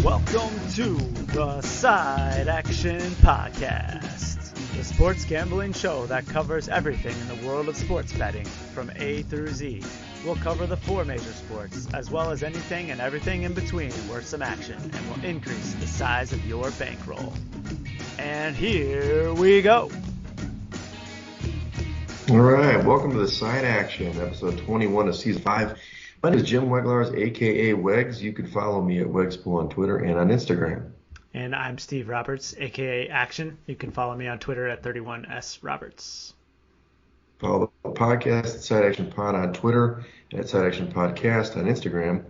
Welcome to the Side Action Podcast, the sports gambling show that covers everything in the world of sports betting from A through Z. We'll cover the four major sports, as well as anything and everything in between worth some action, and will increase the size of your bankroll. And here we go. All right, welcome to the Side Action, episode 21 of season 5. My name is Jim Weglars, a.k.a. Wegs. You can follow me at Wegspool on Twitter and on Instagram. And I'm Steve Roberts, a.k.a. Action. You can follow me on Twitter at 31sroberts. Follow the podcast at Side Action Pod on Twitter, at Side Action Podcast on Instagram.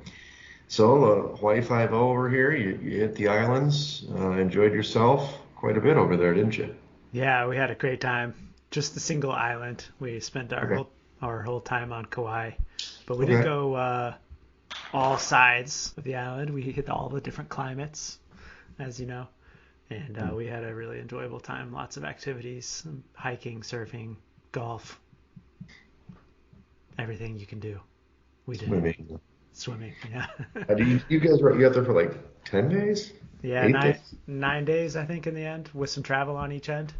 So, Hawaii 5-0 over here. You hit the islands, enjoyed yourself quite a bit over there, didn't you? Yeah, we had a great time. Just a single island. We spent our whole time on Kauai. But we did go all sides of the island. We hit all the different climates, as you know. And we had a really enjoyable time. Lots of activities, hiking, surfing, golf, everything you can do. We did. Swimming, yeah. you guys were out there for like 10 days? Yeah, 9 days, I think, in the end, with some travel on each end.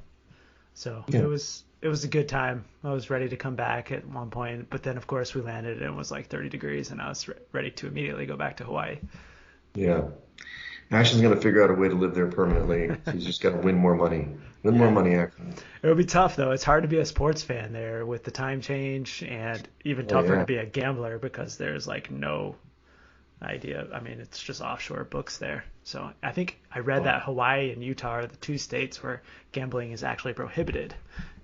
So yeah. It was a good time. I was ready to come back at one point, but then, of course, we landed and it was like 30 degrees, and I was ready to immediately go back to Hawaii. Yeah. Ashton's going to figure out a way to live there permanently. He's just got to win more money. More money, Ashton. It would be tough, though. It's hard to be a sports fan there with the time change, and even tougher to be a gambler because there's like no idea. I mean, it's just offshore books there. So I think I read that Hawaii and Utah are the two states where gambling is actually prohibited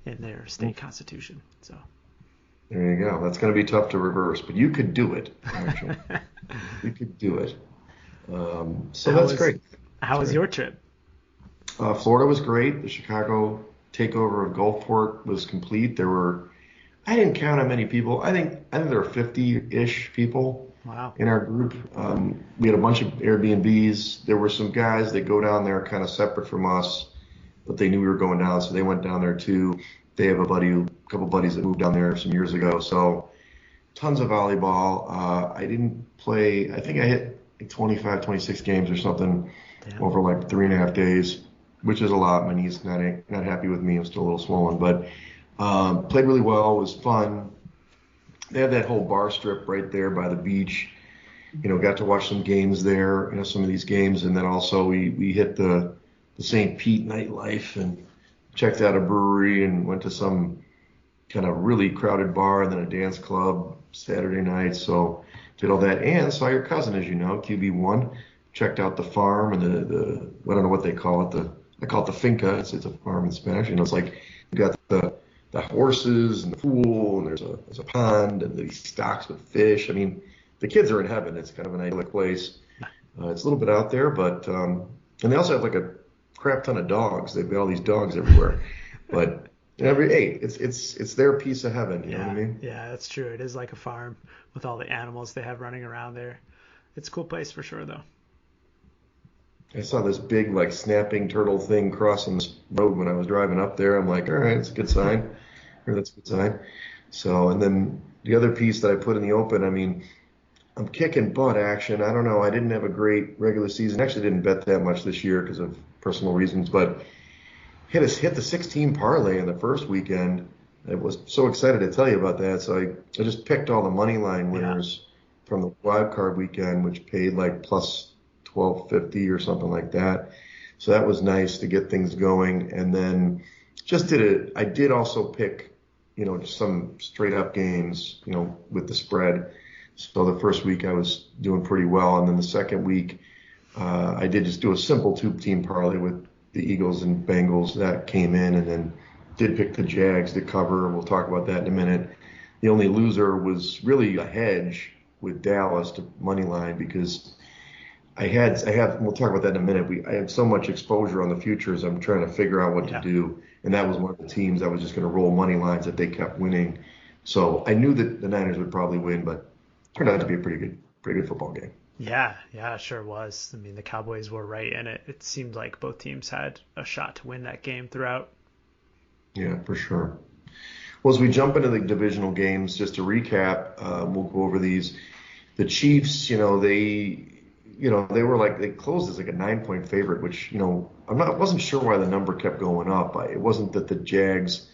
in their state constitution. So there you go. That's going to be tough to reverse, but you could do it, actually. You could do it. That's great. How was your trip? Florida was great. The Chicago takeover of Gulfport was complete. I didn't count how many people. I think there were 50-ish people. Wow. In our group. We had a bunch of Airbnbs. There were some guys that go down there kind of separate from us, but they knew we were going down, so they went down there too. They have a couple buddies that moved down there some years ago. So tons of volleyball. I didn't play. I think I hit like 25, 26 games or something over like 3.5 days, which is a lot. My knee's not happy with me. I'm still a little swollen, but played really well. It was fun. They have that whole bar strip right there by the beach. Got to watch some games there, some of these games. And then also we hit the St. Pete nightlife and checked out a brewery and went to some kind of really crowded bar and then a dance club Saturday night. So did all that and saw your cousin, as you know, QB1. Checked out the farm and the I don't know what they call it. I call it the finca. It's a farm in Spanish. It's like you got the horses and the pool, and there's a pond and these stocks with fish. I mean, the kids are in heaven. It's kind of an idyllic place. It's a little bit out there, but and they also have like a crap ton of dogs. They've got all these dogs everywhere. But it's their piece of heaven. You know what I mean? Yeah, that's true. It is like a farm with all the animals they have running around there. It's a cool place for sure, though. I saw this big, like, snapping turtle thing crossing this road when I was driving up there. I'm like, all right, that's a good sign. So, and then the other piece that I put in the open, I mean, I'm kicking butt action. I don't know. I didn't have a great regular season. Actually didn't bet that much this year because of personal reasons, but hit the 16 parlay in the first weekend. I was so excited to tell you about that. So I just picked all the money line winners from the wild card weekend, which paid like plus 1250 or something like that. So that was nice to get things going. And then I did also pick, just some straight up games, with the spread. So the first week I was doing pretty well. And then the second week, I did just do a simple 2-team parlay with the Eagles and Bengals that came in, and then did pick the Jags to cover. We'll talk about that in a minute. The only loser was really a hedge with Dallas to money line because we'll talk about that in a minute. I had so much exposure on the futures. I'm trying to figure out what to do. And that was one of the teams I was just going to roll money lines that they kept winning. So I knew that the Niners would probably win, but it turned out to be a pretty good football game. Yeah, it sure was. I mean, the Cowboys were right in it. It seemed like both teams had a shot to win that game throughout. Yeah, for sure. Well, as we jump into the divisional games, just to recap, we'll go over these. The Chiefs, they closed as like a 9-point favorite, which, I wasn't sure why the number kept going up. It wasn't that the Jags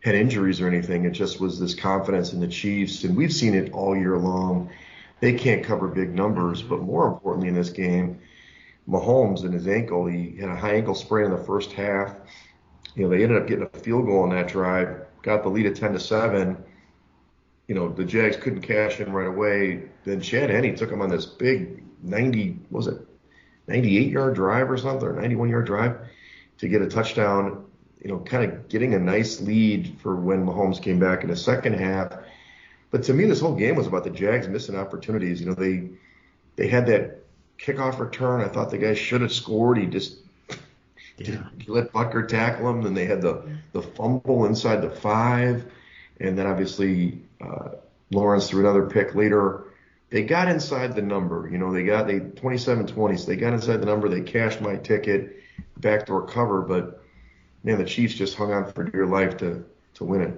had injuries or anything. It just was this confidence in the Chiefs. And we've seen it all year long. They can't cover big numbers. But more importantly in this game, Mahomes and his ankle, he had a high ankle sprain in the first half. They ended up getting a field goal on that drive, got the lead at 10-7. The Jags couldn't cash in right away. Then Chad Henne took him on this big 98-yard drive or something, or 91-yard drive to get a touchdown, kind of getting a nice lead for when Mahomes came back in the second half. But to me, this whole game was about the Jags missing opportunities. They had that kickoff return. I thought the guy should have scored. He just he let Butker tackle him. Then they had the fumble inside the 5. And then obviously Lawrence threw another pick later. They got inside the number. They 27-20, so they got inside the number. They cashed my ticket, backdoor cover. But, man, the Chiefs just hung on for dear life to win it.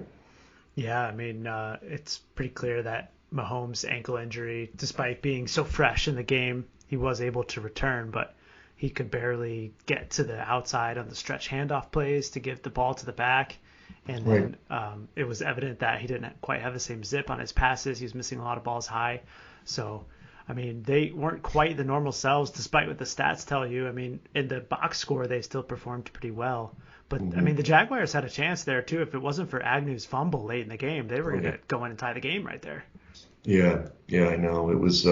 Yeah, I mean, it's pretty clear that Mahomes' ankle injury, despite being so fresh in the game, he was able to return, but he could barely get to the outside on the stretch handoff plays to give the ball to the back. And then it was evident that he didn't quite have the same zip on his passes. He was missing a lot of balls high. So, I mean, they weren't quite the normal selves, despite what the stats tell you. I mean, in the box score, they still performed pretty well. But, I mean, the Jaguars had a chance there, too. If it wasn't for Agnew's fumble late in the game, they were going to go in and tie the game right there. Yeah, I know. It was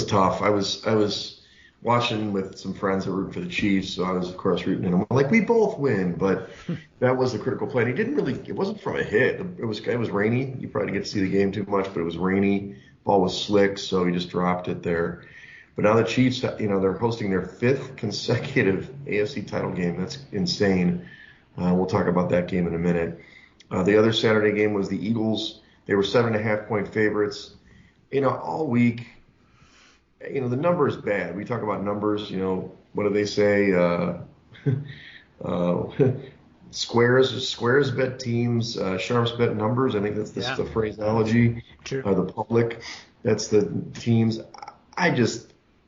tough. I was watching with some friends that root for the Chiefs, so I was, of course, rooting, and I'm like, we both win. But that was a critical play. And it wasn't from a hit. It was rainy. You probably didn't get to see the game too much, but it was rainy. Ball was slick, so he just dropped it there. But now the Chiefs, they're hosting their 5th consecutive AFC title game. That's insane. We'll talk about that game in a minute. The other Saturday game was the Eagles. They were 7.5-point favorites. All week, the number is bad. We talk about numbers. What do they say? Squares bet teams, sharps bet numbers. I think that's the phraseology. True. The public, that's the teams.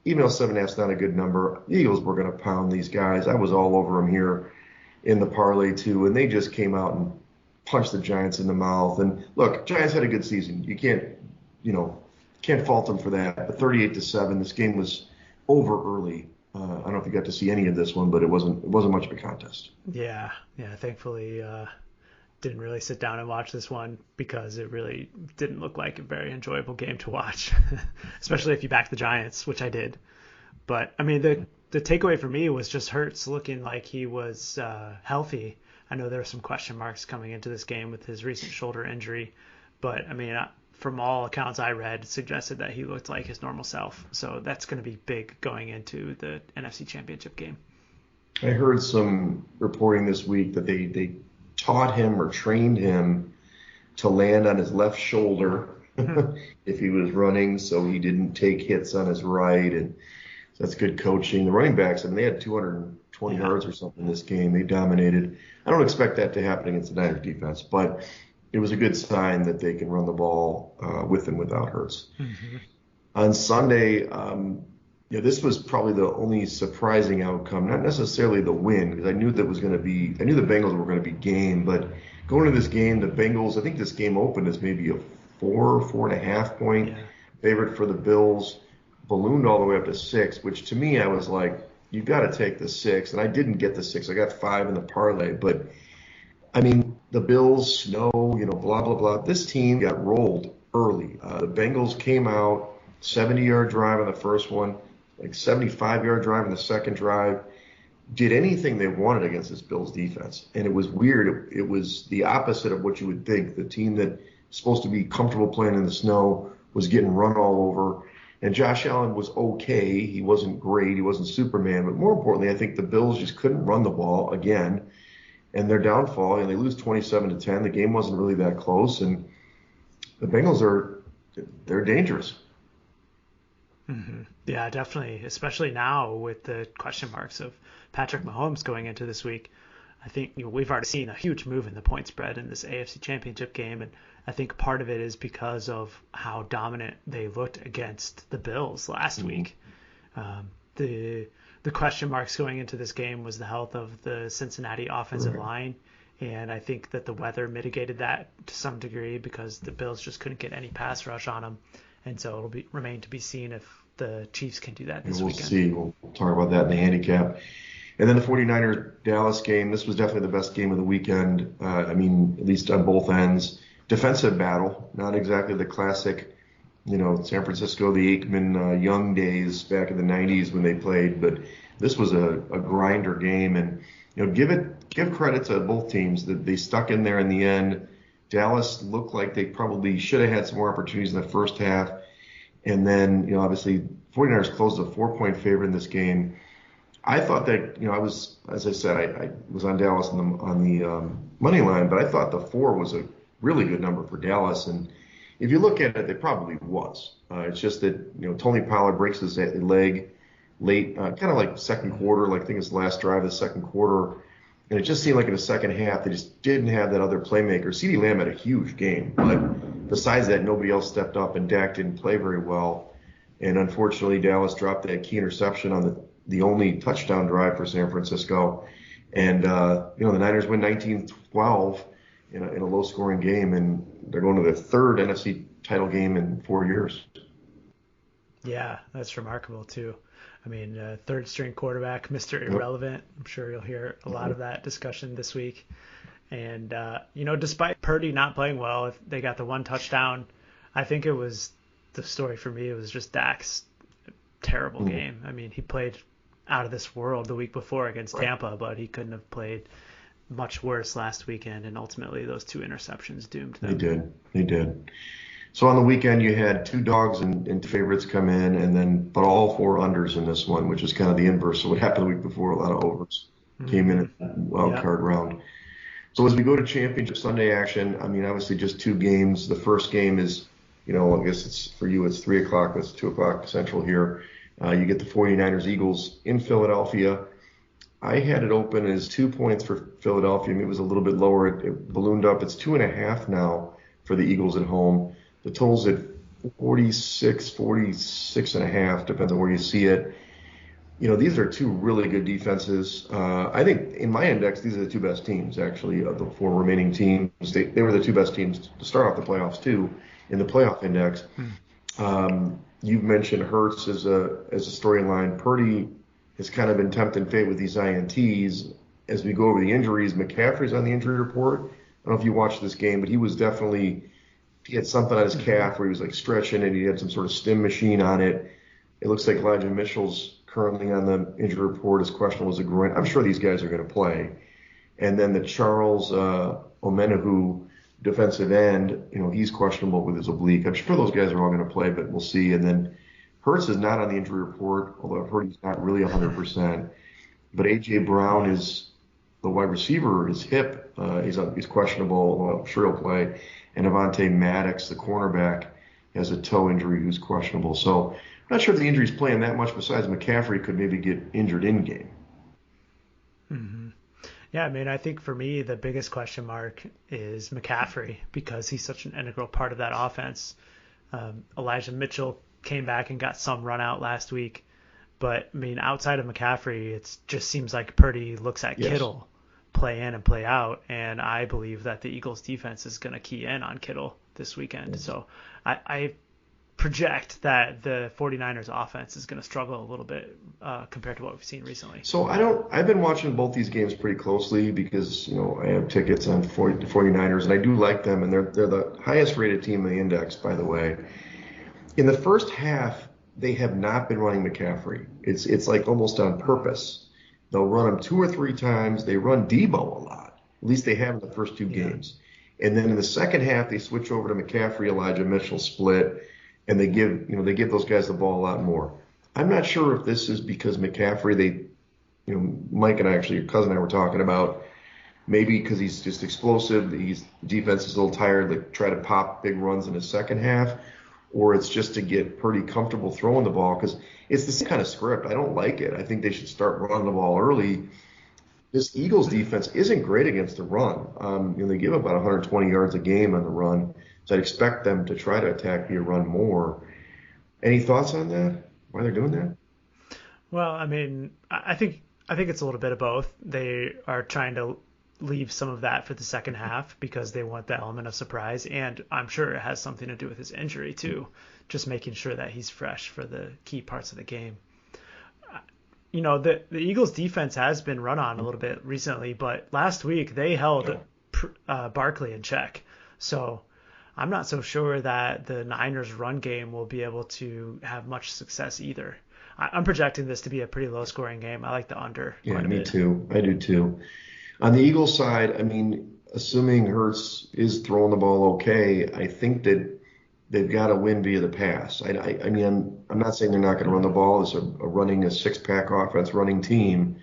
Even though 7.5 is not a good number, the Eagles were going to pound these guys. I was all over them here in the parlay too, and they just came out and punched the Giants in the mouth. And look, Giants had a good season. You can't fault them for that. But 38-7, this game was over early. I don't know if you got to see any of this one, but it wasn't much of a contest. Yeah. Thankfully, didn't really sit down and watch this one because it really didn't look like a very enjoyable game to watch, especially if you back the Giants, which I did. But I mean, the takeaway for me was just Hurts looking like he was healthy. I know there were some question marks coming into this game with his recent shoulder injury, but I mean, from all accounts I read, suggested that he looked like his normal self. So that's going to be big going into the NFC Championship game. I heard some reporting this week that they taught him or trained him to land on his left shoulder if he was running, so he didn't take hits on his right, and so that's good coaching. The running backs, they had 220 yards or something in this game. They dominated. I don't expect that to happen against the Niners defense, but it was a good sign that they can run the ball with and without Hurts. Mm-hmm. On Sunday, this was probably the only surprising outcome, not necessarily the win, because I knew the Bengals were going to be game, but going to this game, the Bengals, I think this game opened as maybe a 4.5 point favorite for the Bills, ballooned all the way up to 6, which to me, I was like, you've got to take the 6, and I didn't get the 6. I got 5 in the parlay, but I mean, the Bills, snow, blah, blah, blah. This team got rolled early. The Bengals came out, 70-yard drive on the first one, like 75-yard drive on the second drive, did anything they wanted against this Bills defense. And it was weird. It was the opposite of what you would think. The team that is supposed to be comfortable playing in the snow was getting run all over. And Josh Allen was okay. He wasn't great. He wasn't Superman. But more importantly, I think the Bills just couldn't run the ball again. And their downfall, and they lose 27-10. The game wasn't really that close. And the Bengals they're dangerous. Mm-hmm. Yeah, definitely, especially now with the question marks of Patrick Mahomes going into this week. I think we've already seen a huge move in the point spread in this AFC Championship game, and I think part of it is because of how dominant they looked against the Bills last week. The question marks going into this game was the health of the Cincinnati offensive line. And I think that the weather mitigated that to some degree because the Bills just couldn't get any pass rush on them. And so it'll remain to be seen if the Chiefs can do that this weekend. We'll see. We'll talk about that in the handicap. And then the 49ers-Dallas game, this was definitely the best game of the weekend. At least on both ends. Defensive battle, not exactly the classic, San Francisco, the Aikman Young days back in the 90s when they played. But this was a grinder game. And, give credit to both teams that they stuck in there in the end. Dallas looked like they probably should have had some more opportunities in the first half. And then, obviously, 49ers closed a 4-point favorite in this game. I thought that, I was on Dallas on the money line, but I thought the 4 was a really good number for Dallas. And if you look at it, it probably was. It's just that, Tony Pollard breaks his leg late, kind of like second quarter, like I think it's the last drive of the second quarter. And it just seemed like in the second half, they just didn't have that other playmaker. CeeDee Lamb had a huge game, but besides that, nobody else stepped up, and Dak didn't play very well. And unfortunately, Dallas dropped that key interception on the only touchdown drive for San Francisco. And, the Niners win 19-12 in a low-scoring game, and they're going to their third NFC title game in 4 years. Yeah, that's remarkable, too. Third-string quarterback, Mr. Irrelevant. I'm sure you'll hear a lot of that discussion this week. And, despite Purdy not playing well, if they got the one touchdown, I think it was the story for me. It was just Dak's terrible game. He played out of this world the week before against Tampa, but he couldn't have played much worse last weekend. And ultimately, those 2 interceptions doomed them. They did. So on the weekend, you had 2 dogs and favorites come in, but all 4 unders in this one, which is kind of the inverse of what happened the week before. A lot of overs came in wild card round. So as we go to Championship Sunday action, obviously just 2 games. The first game is, I guess it's for you, it's 3 o'clock. It's 2 o'clock Central here. You get the 49ers Eagles in Philadelphia. I had it open as 2 points for Philadelphia. It was a little bit lower. It ballooned up. It's 2.5 now for the Eagles at home. The total's at 46.5, depends on where you see it. These are 2 really good defenses. I think in my index, these are the 2 best teams, actually, of the 4 remaining teams. They were the 2 best teams to start off the playoffs, too, in the playoff index. You've mentioned Hurts as a storyline. Purdy has kind of been tempting fate with these INTs. As we go over the injuries, McCaffrey's on the injury report. I don't know if you watched this game, but he had something on his calf where he was like stretching and he had some sort of stim machine on it. It looks like Elijah Mitchell's currently on the injury report as questionable as a groin. I'm sure these guys are going to play. And then the Charles Omenihu defensive end, he's questionable with his oblique. I'm sure those guys are all going to play, but we'll see. And then Hurts is not on the injury report, although I've heard he's not really 100%. But A.J. Brown is the wide receiver, his hip, he's questionable, although I'm sure he'll play. And Avonte Maddox, the cornerback, has a toe injury who's questionable. So I'm not sure if the injury's playing that much besides McCaffrey could maybe get injured in game. Mm-hmm. Yeah, I think for me, the biggest question mark is McCaffrey because he's such an integral part of that offense. Elijah Mitchell came back and got some run out last week. But, outside of McCaffrey, it just seems like Purdy looks at Kittle play in and play out, and I believe that the Eagles defense is going to key in on Kittle this weekend. So I project that the 49ers offense is going to struggle a little bit compared to what we've seen recently. So I've been watching both these games pretty closely because, I have tickets on the 49ers, and I do like them, and they're the highest rated team in the index, by the way. In the first half, they have not been running McCaffrey. It's like almost on purpose. They'll run him 2 or 3 times. They run Debo a lot. At least they have in the first 2 games. And then in the second half, they switch over to McCaffrey, Elijah Mitchell split, and they give those guys the ball a lot more. I'm not sure if this is because McCaffrey, Mike and I, actually, your cousin and I were talking about, maybe because he's just explosive, the defense is a little tired, they try to pop big runs in the second half, or it's just to get Purdy comfortable throwing the ball, because it's the same kind of script. I don't like it. I think they should start running the ball early. This Eagles defense isn't great against the run. They give about 120 yards a game on the run, so I'd expect them to try to attack via run more. Any thoughts on that? Why they're doing that? Well, I mean, I think it's a little bit of both. They are trying to leave some of that for the second half because they want the element of surprise, and I'm sure it has something to do with his injury too, just making sure that he's fresh for the key parts of the game. The Eagles defense has been run on a little bit recently, but last week they held Barkley in check. So I'm not so sure that the Niners run game will be able to have much success either. I'm projecting this to be a pretty low scoring game. I like the under. Yeah, me too. I do too. On the Eagles side, I mean, assuming Hurts is throwing the ball okay, I think that they've got to win via the pass. I mean, I'm not saying they're not going to run the ball. It's running a six-pack offense, running team.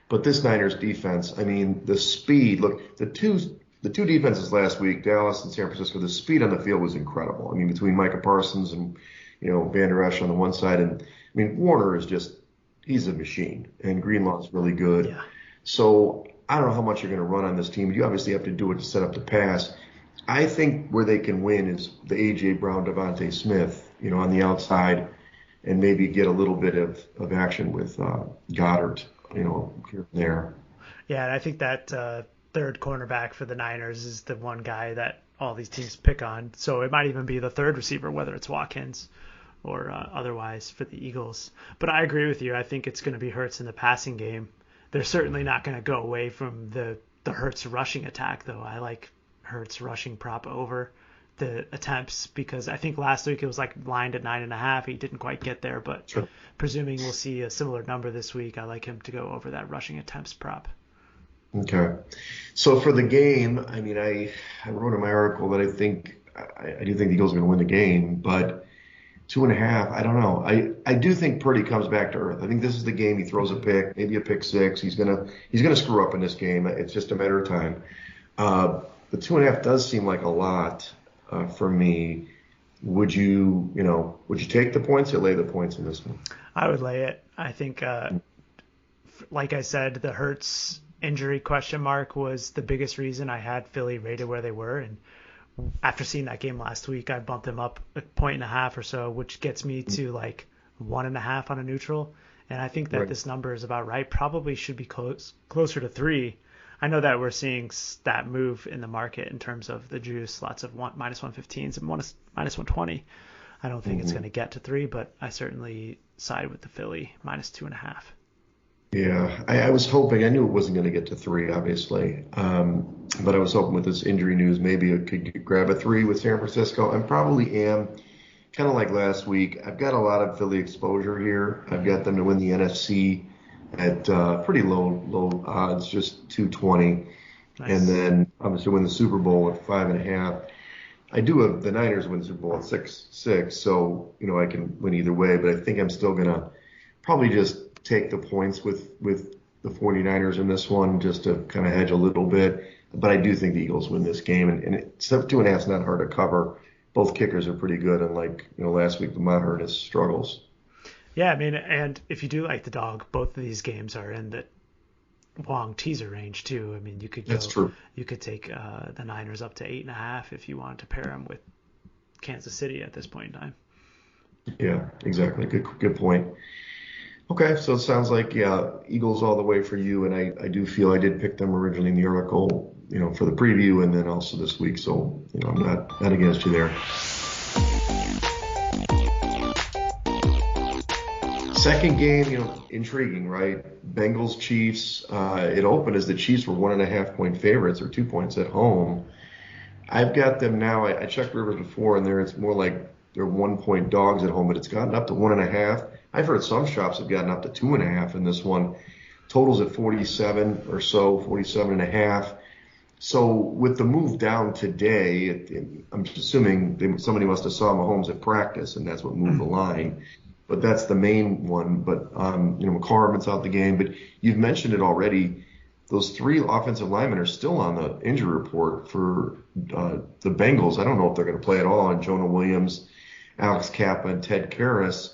But this Niners defense, I mean, the speed. Look, the two defenses last week, Dallas and San Francisco, the speed on the field was incredible. I mean, between Micah Parsons and Van Der Esch on the one side, and I mean, Warner is he's a machine, and Greenlaw's really good. Yeah. So I don't know how much you're going to run on this team. You obviously have to do it to set up the pass. I think where they can win is the A.J. Brown, Devontae Smith, on the outside, and maybe get a little bit of action with Goddard, here and there. Yeah, and I think that third cornerback for the Niners is the one guy that all these teams pick on. So it might even be the third receiver, whether it's Watkins or otherwise for the Eagles. But I agree with you. I think it's going to be Hurts in the passing game. They're certainly not going to go away from the Hurts rushing attack, though. I like Hurts rushing prop over the attempts because I think last week it was lined at 9.5. He didn't quite get there, but Sure. Presuming we'll see a similar number this week, I like him to go over that rushing attempts prop. Okay. So for the game, I mean, I wrote in my article that I do think the Eagles are going to win the game, but 2.5, I don't know. I do think Purdy comes back to earth. I think this is the game he throws a pick, maybe a pick six. He's gonna screw up in this game. It's just a matter of time. The 2.5 does seem like a lot for me. Would you take the points or lay the points in this one? I would lay it. I think, like I said, the Hurts injury question mark was the biggest reason I had Philly rated where they were, and after seeing that game last week, I bumped them up 1.5 or so, which gets me to 1.5 on a neutral. And I think that This number is about right. Probably should be closer to 3. I know that we're seeing that move in the market in terms of the juice, lots of minus 115s and minus 120. I don't think it's going to get to 3, but I certainly side with the Philly minus 2.5. Yeah, I was hoping. I knew it wasn't going to get to 3, obviously. But I was hoping with this injury news, maybe I could grab a 3 with San Francisco. And probably am. Kind of like last week, I've got a lot of Philly exposure here. I've got them to win the NFC at pretty low odds, just 220. Nice. And then obviously win the Super Bowl at 5.5. I do have the Niners win the Super Bowl at 6-6, so I can win either way. But I think I'm still gonna probably just take the points with the 49ers in this one, just to kind of hedge a little bit. But I do think the Eagles win this game, and 2.5 is not hard to cover. Both kickers are pretty good, unlike last week, the Maher and his struggles. Yeah, I mean, and if you do like the dog, both of these games are in the long teaser range too. I mean, That's true. You could take the Niners up to 8.5 if you wanted to pair them with Kansas City at this point in time. Yeah, exactly. Good point. Okay, so it sounds like Eagles all the way for you, and I do feel I did pick them originally in the article, for the preview, and then also this week. So I'm not against you there. Second game, intriguing, right? Bengals Chiefs. It opened as the Chiefs were 1.5 point favorites, or 2 points at home. I've got them now. I checked Rivers before, and it's more like they're 1 point dogs at home, but it's gotten up to 1.5. I've heard some shops have gotten up to 2.5 in this one. Totals at 47 or so, 47.5. So with the move down today, I'm just assuming somebody must have saw Mahomes at practice, and that's what moved the line. But that's the main one. But McCormick's out the game. But you've mentioned it already. Those 3 offensive linemen are still on the injury report for the Bengals. I don't know if they're going to play at all. And Jonah Williams, Alex Kappa, and Ted Karras.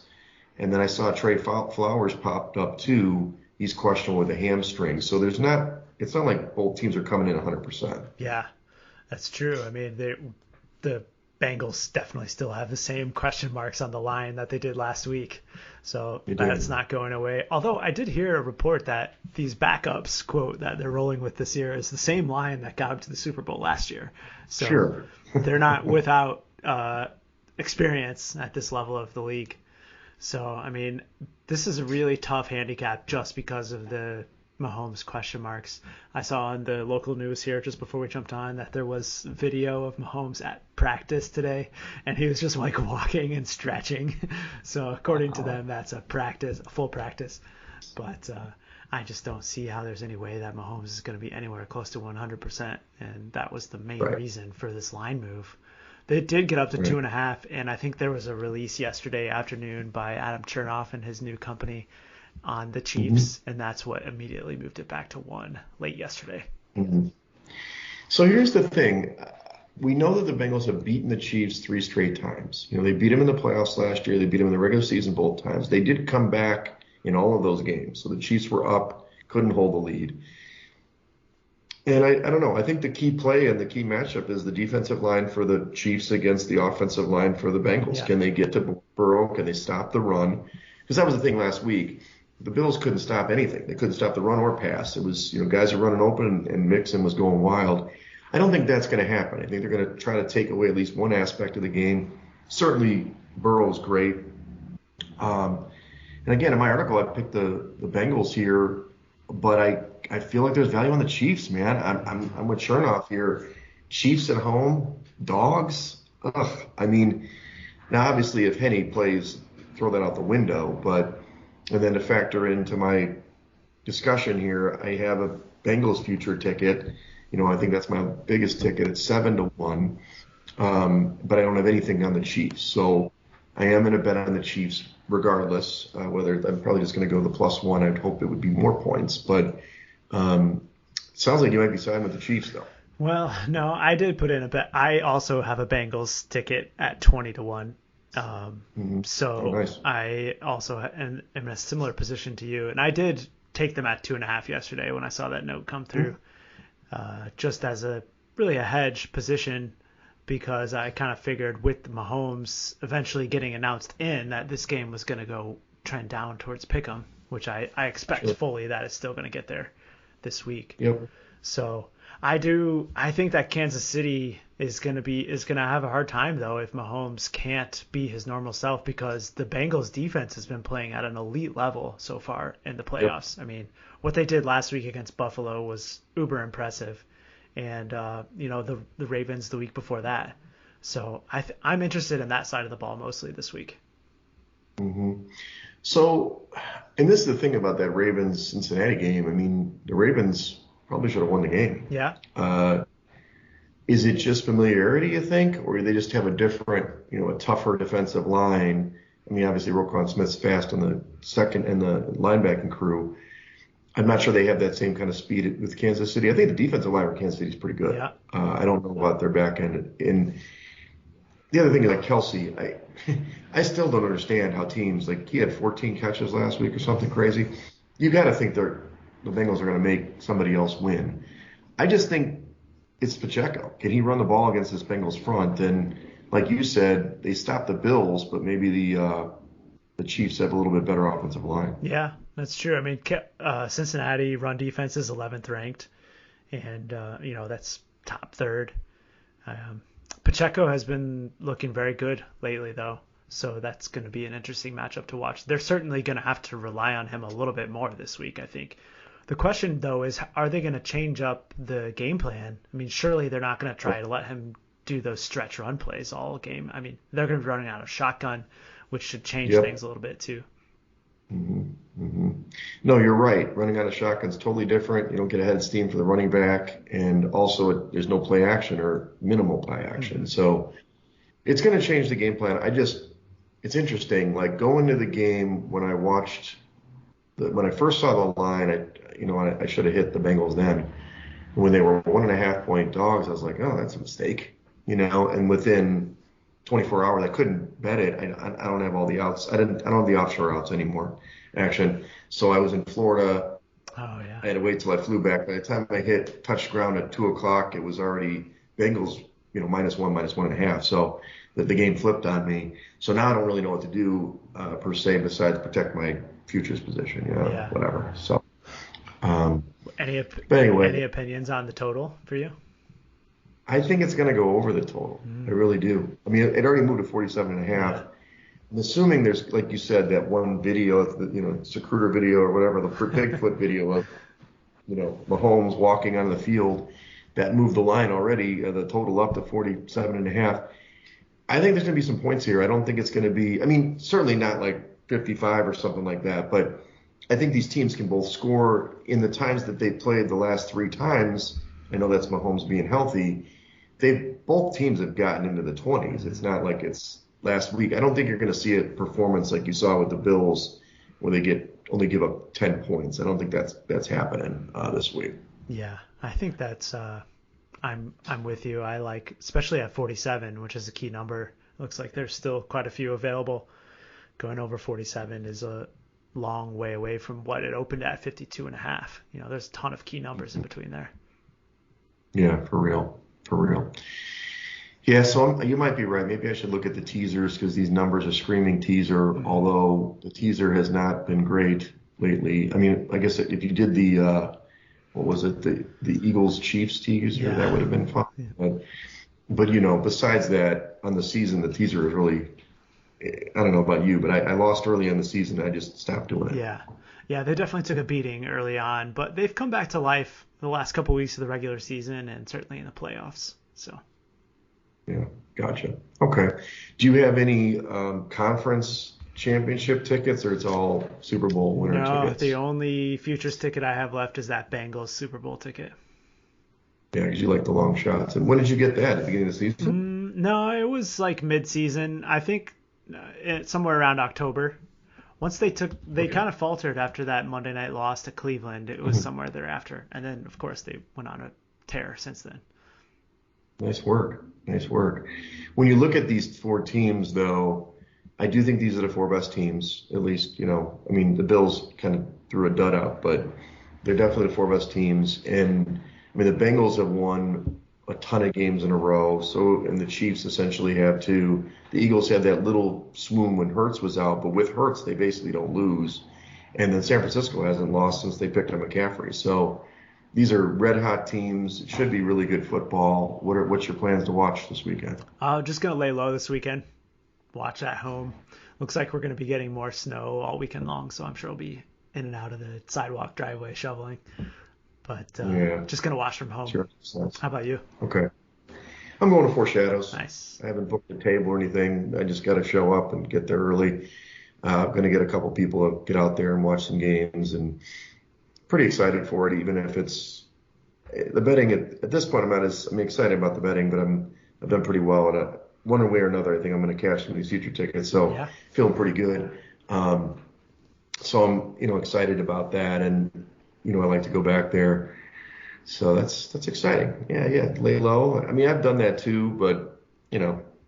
And then I saw Trey Flowers popped up too. He's questionable with a hamstring. So it's not like both teams are coming in 100%. Yeah, that's true. I mean, the Bengals definitely still have the same question marks on the line that they did last week. So that's not going away. Although I did hear a report that these backups, quote, that they're rolling with this year is the same line that got them to the Super Bowl last year. So sure. they're not without experience at this level of the league. So, I mean, this is a really tough handicap just because of the Mahomes question marks. I saw on the local news here just before we jumped on that there was video of Mahomes at practice today, and he was just like walking and stretching. So according to them, that's a full practice. But I just don't see how there's any way that Mahomes is going to be anywhere close to 100%, and that was the main reason for this line move. They did get up to 2.5, and I think there was a release yesterday afternoon by Adam Chernoff and his new company on the Chiefs, and that's what immediately moved it back to 1 late yesterday. So here's the thing. We know that the Bengals have beaten the Chiefs 3 straight times. They beat them in the playoffs last year. They beat them in the regular season both times. They did come back in all of those games. So the Chiefs were up, couldn't hold the lead. And I don't know. I think the key play and the key matchup is the defensive line for the Chiefs against the offensive line for the Bengals. Yeah. Can they get to Burrow? Can they stop the run? Because that was the thing last week. The Bills couldn't stop anything. They couldn't stop the run or pass. It was, guys are running open and Mixon was going wild. I don't think that's going to happen. I think they're going to try to take away at least one aspect of the game. Certainly, Burrow's great. And again, in my article, I picked the Bengals here, but I feel like there's value on the Chiefs, man. I'm with Chernoff here. Chiefs at home, dogs. Ugh. I mean, now obviously if Henny plays, throw that out the window, and then to factor into my discussion here, I have a Bengals future ticket. I think that's my biggest ticket. It's 7-1, but I don't have anything on the Chiefs. So I am going to bet on the Chiefs regardless, whether I'm probably just going to go the +1. I'd hope it would be more points, but it sounds like you might be siding with the Chiefs, though. Well, no, I did put in a bet. I also have a Bengals ticket at 20-1. So nice. I also am in a similar position to you, and I did take them at 2.5 yesterday when I saw that note come through, just as a hedge position, because I kind of figured with Mahomes eventually getting announced in that this game was going to go trend down towards pick'em, which I expect fully that it's still going to get there this week. Yep. So I think that Kansas City is going to have a hard time though if Mahomes can't be his normal self, because the Bengals defense has been playing at an elite level so far in the playoffs. Yep. I mean, what they did last week against Buffalo was uber impressive, and the Ravens the week before that. So I'm interested in that side of the ball mostly this week. Mm-hmm. So, and this is the thing about that Ravens-Cincinnati game. I mean, the Ravens probably should have won the game. Yeah. Is it just familiarity, you think, or do they just have a different, a tougher defensive line? I mean, obviously Roquan Smith's fast on the second and the linebacking crew. I'm not sure they have that same kind of speed with Kansas City. I think the defensive line for Kansas City is pretty good. Yeah. I don't know about their back end. And the other thing is like Kelsey, I still don't understand how teams, like he had 14 catches last week or something crazy. You got to think the Bengals are going to make somebody else win. I just think it's Pacheco. Can he run the ball against this Bengals front? And like you said, they stopped the Bills, but maybe the Chiefs have a little bit better offensive line. Yeah, that's true. I mean, Cincinnati run defense is 11th ranked, and that's top third. Pacheco has been looking very good lately, though, so that's going to be an interesting matchup to watch. They're certainly going to have to rely on him a little bit more this week, I think. The question, though, is are they going to change up the game plan? I mean, surely they're not going to try to let him do those stretch run plays all game. I mean, they're going to be running out of shotgun, which should change things a little bit, too. Mm-hmm. Mm-hmm. No, you're right. Running out of shotgun's totally different. You don't get ahead of steam for the running back, and also there's no play action or minimal play action. Mm-hmm. So it's going to change the game plan. It's interesting. Like going to the game when I first saw the line, I should have hit the Bengals then. When they were 1.5 point dogs, I was like, oh, that's a mistake, and within 24 hours, I couldn't bet it. I don't have all the outs. I don't have the offshore outs anymore, action. So I was in Florida. Oh, yeah. I had to wait till I flew back. By the time I hit touch ground at 2 o'clock, it was already Bengals -1, -1.5. So the game flipped on me. So now I don't really know what to do per se besides protect my futures position, Yeah. whatever. So, but Any anyway, opinions on the total for you? I think it's going to go over the total. I really do. I mean, it already moved to 47.5. Yeah. I'm assuming there's, like you said, that one video, Secruder video or whatever, the Bigfoot video of, Mahomes walking on the field that moved the line already, the total up to 47.5. I think there's going to be some points here. I don't think it's going to be, I mean, certainly not like 55 or something like that, but I think these teams can both score in the times that they played the last 3 times. I know that's Mahomes being healthy. Both teams have gotten into the 20s. It's not like it's last week. I don't think you're going to see a performance like you saw with the Bills where they only give up 10 points. I don't think that's happening this week. Yeah, I think that's I'm with you. I like, especially at 47, which is a key number. Looks like there's still quite a few available. Going over 47 is a long way away from what it opened at 52.5. There's a ton of key numbers in between there. Yeah, for real. Yeah, so you might be right. Maybe I should look at the teasers because these numbers are screaming teaser, although the teaser has not been great lately. I mean, I guess if you did the, what was it, the Eagles Chiefs teaser, that would have been fun. Yeah. But besides that, on the season, the teaser is really, I don't know about you, but I lost early in the season. I just stopped doing it. Yeah, they definitely took a beating early on, but they've come back to life the last couple weeks of the regular season and certainly in the playoffs. So. Yeah, gotcha. Okay. Do you have any conference championship tickets, or it's all Super Bowl winner tickets? No, the only futures ticket I have left is that Bengals Super Bowl ticket. Yeah, because you like the long shots. And when did you get that? At the beginning of the season? No, it was like mid-season. I think somewhere around October. Once they kind of faltered after that Monday night loss to Cleveland. It was somewhere thereafter. And then, of course, they went on a tear since then. Nice work. When you look at these 4 teams, though, I do think these are the 4 best teams, at least, I mean, the Bills kind of threw a dud out, but they're definitely the 4 best teams. And, I mean, the Bengals have won a ton of games in a row, and the Chiefs essentially have too. The Eagles had that little swoon when Hurts was out, but with Hurts, they basically don't lose. And then San Francisco hasn't lost since they picked up McCaffrey. So these are red-hot teams. It should be really good football. What's your plans to watch this weekend? I'm just going to lay low this weekend. Watch at home. Looks like we're going to be getting more snow all weekend long, so I'm sure we'll be in and out of the sidewalk driveway shoveling. But just going to watch from home. Sure. How about you? Okay. I'm going to Four Shadows. Nice. I haven't booked a table or anything. I just got to show up and get there early. I'm going to get a couple people to get out there and watch some games, and pretty excited for it, even if it's the betting at this point. I'm excited about the betting, but I've done pretty well, and one way or another, I think I'm going to cash some of these future tickets. So feeling pretty good. So I'm excited about that, and I like to go back there. So that's exciting. Yeah, lay low. I mean, I've done that too, but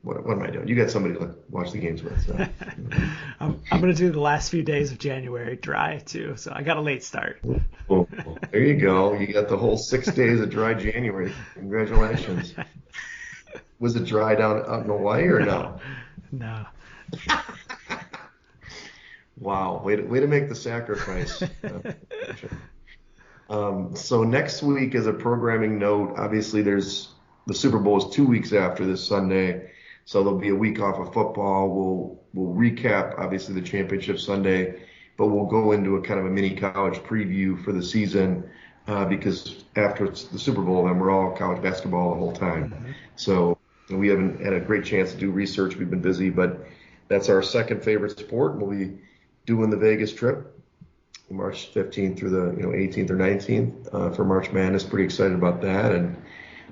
what am I doing? You got somebody to watch the games with. So. I'm going to do the last few days of January dry too, so I got a late start. Well, there you go. You got the whole 6 days of dry January. Congratulations. Was it dry out in Hawaii or no? No. Wow, way to make the sacrifice. So next week, as a programming note, obviously the Super Bowl is 2 weeks after this Sunday, so there'll be a week off of football. We'll recap obviously the championship Sunday, but we'll go into a kind of a mini college preview for the season because after the Super Bowl, then we're all college basketball the whole time. Mm-hmm. So we haven't had a great chance to do research. We've been busy, but that's our second favorite sport. We'll be doing the Vegas trip. March 15th through the 18th or 19th for March Madness. Pretty excited about that. And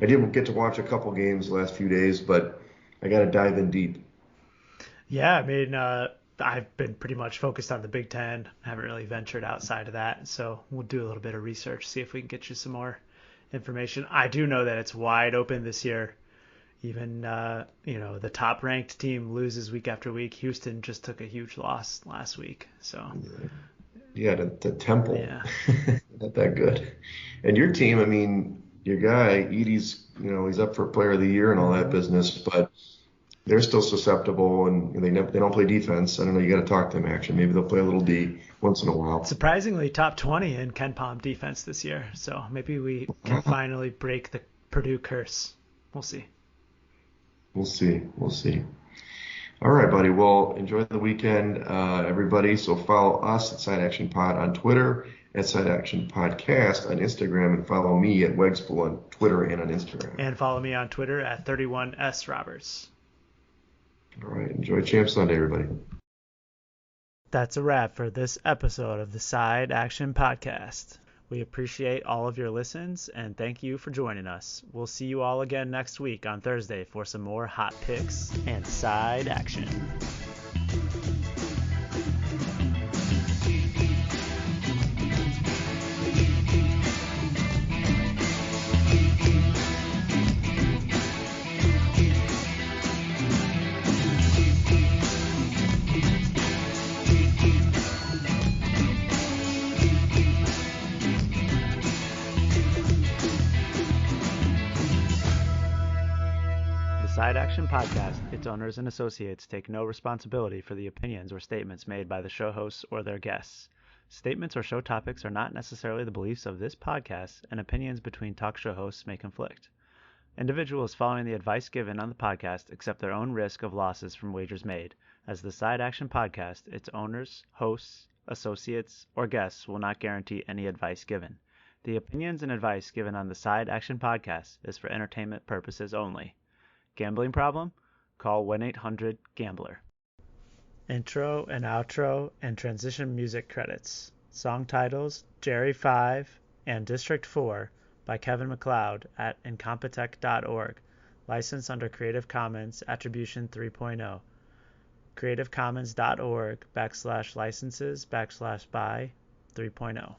I did get to watch a couple games the last few days, but I got to dive in deep. Yeah, I mean, I've been pretty much focused on the Big Ten. Haven't really ventured outside of that. So we'll do a little bit of research, see if we can get you some more information. I do know that it's wide open this year. Even, the top-ranked team loses week after week. Houston just took a huge loss last week. So. Yeah, the Temple. Yeah. Not that good. And your team, I mean, your guy, Edie's, he's up for Player of the Year and all that business, but they're still susceptible and they don't play defense. I don't know. You got to talk to them, actually. Maybe they'll play a little D once in a while. Surprisingly, top 20 in Ken Palm defense this year. So maybe we can finally break the Purdue curse. We'll see. We'll see. All right, buddy. Well, enjoy the weekend, everybody. So follow us at Side Action Pod on Twitter, at Side Action Podcast on Instagram, and follow me at Wegspool on Twitter and on Instagram. And follow me on Twitter at 31S Roberts. All right. Enjoy Champ Sunday, everybody. That's a wrap for this episode of the Side Action Podcast. We appreciate all of your listens and thank you for joining us. We'll see you all again next week on Thursday for some more hot picks and side action. Side Action Podcast, its owners and associates take no responsibility for the opinions or statements made by the show hosts or their guests. Statements or show topics are not necessarily the beliefs of this podcast, and opinions between talk show hosts may conflict. Individuals following the advice given on the podcast accept their own risk of losses from wagers made. As the Side Action Podcast, its owners, hosts, associates, or guests will not guarantee any advice given. The opinions and advice given on the Side Action Podcast is for entertainment purposes only. Gambling problem? Call 1-800-GAMBLER. Intro and outro and transition music credits. Song titles Jerry 5 and District 4 by Kevin MacLeod at incompetech.org. License under Creative Commons Attribution 3.0. creativecommons.org/licenses/by 3.0.